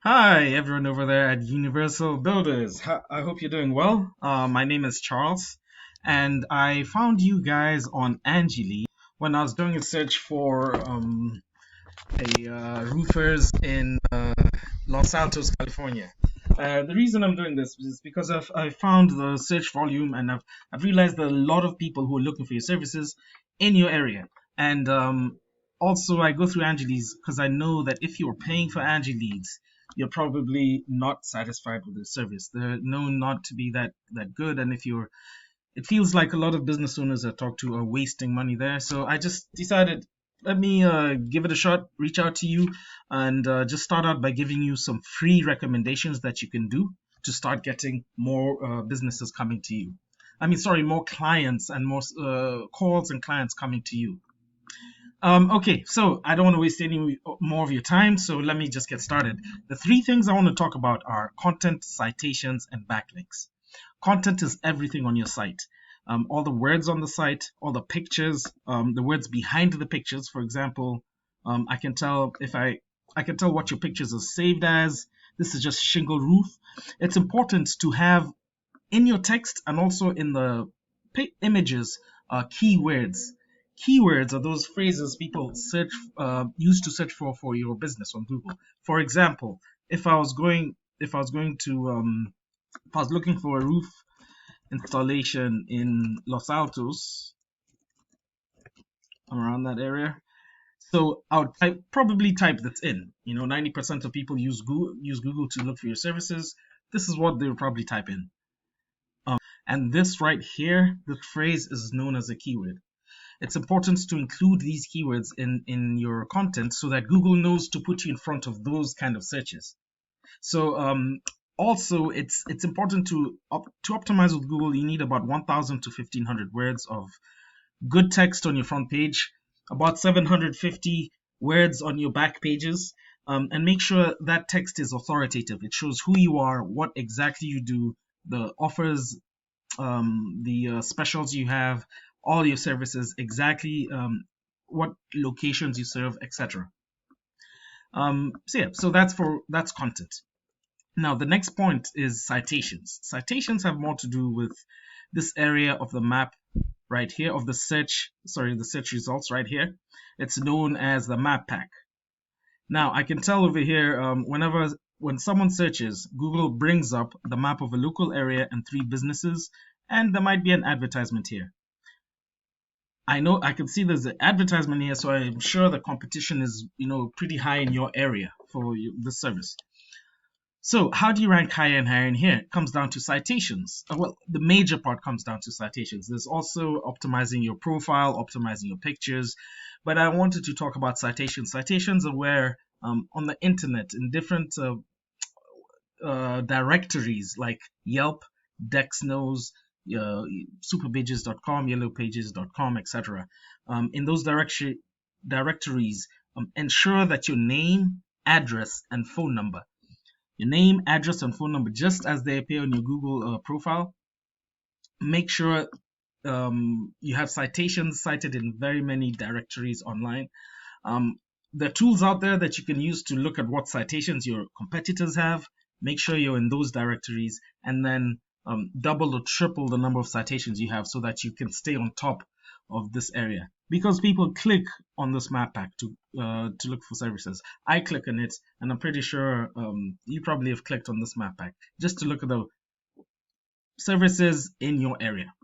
Hi, everyone over there at Universal Builders. I hope you're doing well. My name is Charles, and I found you guys on Angeli when I was doing a search for a roofers in Los Altos, California. The reason I'm doing this is because I found the search volume, and I've realized that a lot of people who are looking for your services in your area. And also, I go through Angeli's because I know that if you're paying for Angeli's, you're probably not satisfied with the service. They're known not to be that good, and it feels like a lot of business owners I talk to are wasting money there. So I just decided, let me give it a shot, reach out to you, and just start out by giving you some free recommendations that you can do to start getting more businesses coming to you. Sorry, more clients and more calls and clients coming to you. Okay, so I don't want to waste any more of your time, so let me just get started. The three things I want to talk about are content, citations, and backlinks. Content is everything on your site. All the words on the site, all the pictures, the words behind the pictures. For example, I can tell I can tell what your pictures are saved as. This is just shingle roof. It's important to have in your text and also in the images keywords. Keywords are those phrases people search use to search for your business on Google. For example, if I was looking for a roof installation in Los Altos, around that area, so I would probably type that in. 90% of people use Google to look for your services. This is what they would probably type in. And this right here, the phrase is known as a keyword. It's important to include these keywords in your content so that Google knows to put you in front of those kind of searches. So also, it's important to optimize with Google. You need about 1,000 to 1,500 words of good text on your front page, about 750 words on your back pages, and make sure that text is authoritative. It shows who you are, what exactly you do, the offers, the specials you have, all your services, exactly what locations you serve, etc. So that's content. Now the next point is citations. Citations have more to do with this area of the map right here of the search results right here. It's known as the map pack. Now I can tell over here when someone searches, Google brings up the map of a local area and three businesses, and there might be an advertisement here. I know I can see there's an advertisement here, so I'm sure the competition is pretty high in your area for this service. So how do you rank higher and higher in here? It comes down to citations. Well, the major part comes down to citations. There's also optimizing your profile, optimizing your pictures, but I wanted to talk about citations. Citations are where on the internet in different directories like Yelp, Dexnos, superpages.com, yellowpages.com, etc. In those directories, ensure that your name, address, and phone number, just as they appear on your Google profile, make sure you have citations cited in very many directories online. There are tools out there that you can use to look at what citations your competitors have. Make sure you're in those directories, and then double or triple the number of citations you have so that you can stay on top of this area. Because people click on this map pack to look for services. I click on it, and I'm pretty sure you probably have clicked on this map pack just to look at the services in your area.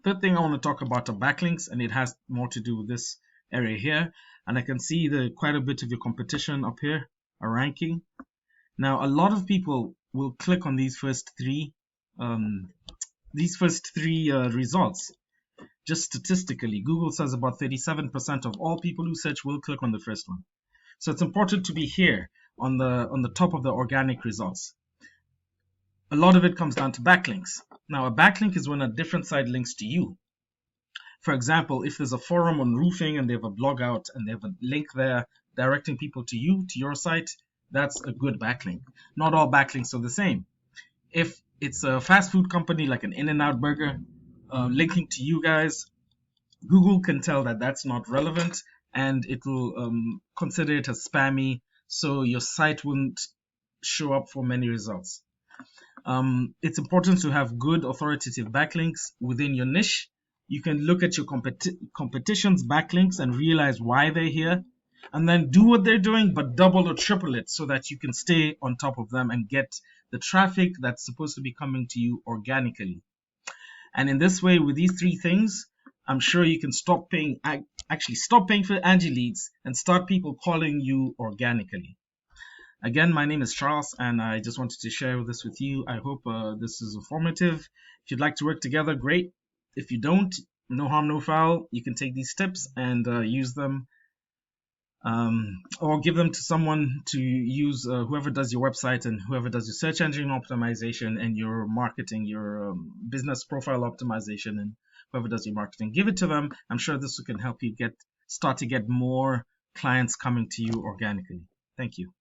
Third thing I want to talk about are backlinks, and it has more to do with this area here. And I can see quite a bit of your competition up here are ranking. Now, a lot of people will click on these first three results. Just statistically, Google says about 37% of all people who search will click on the first one. So it's important to be here on the top of the organic results. A lot of it comes down to backlinks. Now, a backlink is when a different site links to you. For example, if there's a forum on roofing and they have a blog out and they have a link there directing people to you, to your site, that's a good backlink. Not all backlinks are the same. If it's a fast food company like an In-N-Out Burger linking to you guys, Google can tell that that's not relevant and it will consider it as spammy, so your site wouldn't show up for many results. It's important to have good authoritative backlinks within your niche. You can look at your competition's backlinks and realize why they're here, and then do what they're doing, but double or triple it so that you can stay on top of them and get the traffic that's supposed to be coming to you organically. And in this way, with these three things, I'm sure you can stop paying for Angie leads and start people calling you organically. Again, my name is Charles, and I just wanted to share this with you. I hope this is informative. If you'd like to work together, great. If you don't, no harm, no foul. You can take these tips and use them, or give them to someone to use, whoever does your website and whoever does your search engine optimization and your marketing, your business profile optimization, and whoever does your marketing. Give it to them. I'm sure this can help you start to get more clients coming to you organically. Thank you.